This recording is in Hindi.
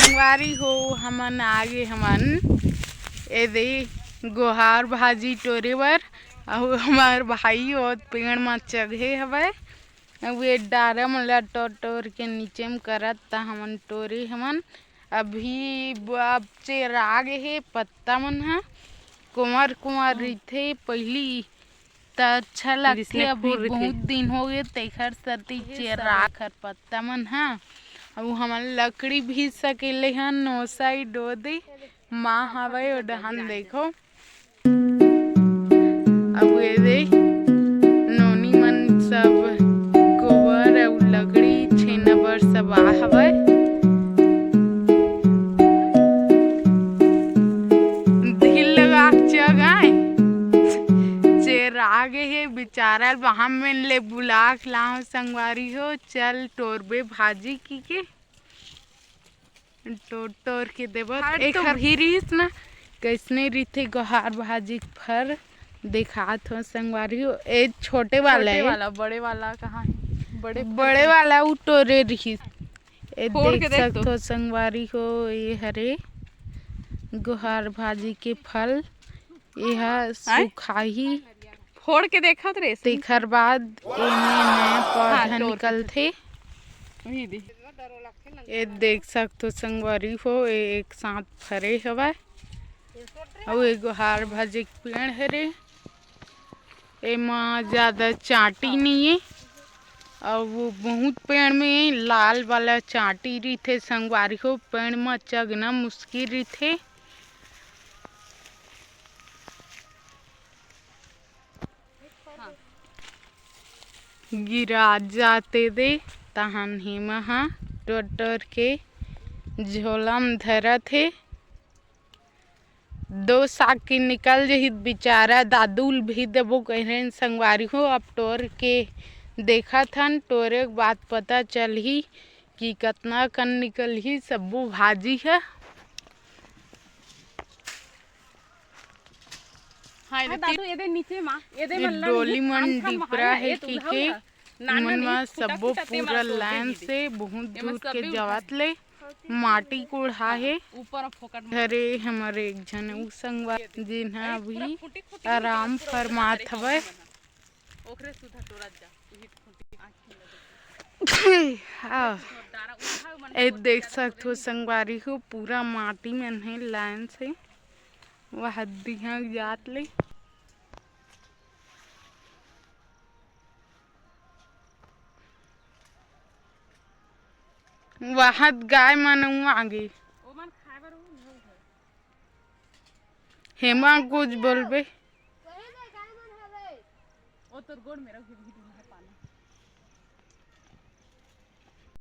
संगवारी हो हमन आगे हमन एदे गोहार भाजी टोरे बर अउ हमार भाई हो पेड़ म चढ़े हवय अउ ए डारा मन ल टोर टोर के नीचे में करत ता हमन टोरे हमन अभी चेरा गे हे पत्ता मन ह कुंवर कुंवर रहिथे पहली त अच्छा लगथे अभी बहुत दिन हो गए तेखर सेती चेरा खर पत्ता मन ह अउ हमन लकड़ी भी सकेले हन ओ साइड ओदे माँ हवय ओ डहन देखो अब एदे नोनी मन सब गोबर अउ लकड़ी छेना बर सब आ हवय दिल लगा चगाए चेरा गे हे बेचारा वहाँ में ले बुला लाओ संगवारी हो चल टोरबे भाजी की के टोर टोर के देबो एक भीरिस ना कैसने रीथे गोहार भाजी फर दिखात हो संगवारी हो ए छोटे वाला बड़े वाला कहाँ है बड़े वाला उ टोरे रही ए देख सकथो संगवारी हो ये हरे गोहार भाजी के फल यह सुखाही फोड़ के देखत रे तेखर बाद एमे नया पौधा निकलथे ए देख सकथो संगवारी हो एक साथ फरे हवय अउ ए गोहार भाजी के पेड़ हरे एमा ज्यादा चाटी नहीं है और वो बहुत पेड़ में लाल वाला चाटी रहिथे संगवारी हो पेड़ में चगना मुश्किल रहिथे गिरा जाते दे तहन हेमा हा टोर टोर के झोला में धरत हे दो साग के निकल जही बेचारा दादुल भी देबो कह संगवारी हो अब टोर के देखत हन टोरे के बाद पता चलही कि कतना कन निकलही सब्बो भाजी है डोली मन डिपरा है की के मन में सब्बो पूरा लाइन से बहुत दूर के जवात ले माटी कुढ़ा है घरे हमारे एक झन उ संगवा जिन्हा अभी आराम फरमात हवय ए देख सकथो संगवारी हो पूरा माटी में है लाइन से वह दिहा जात ले वहाद गाय मन आगे हेमा कुछ बोलबे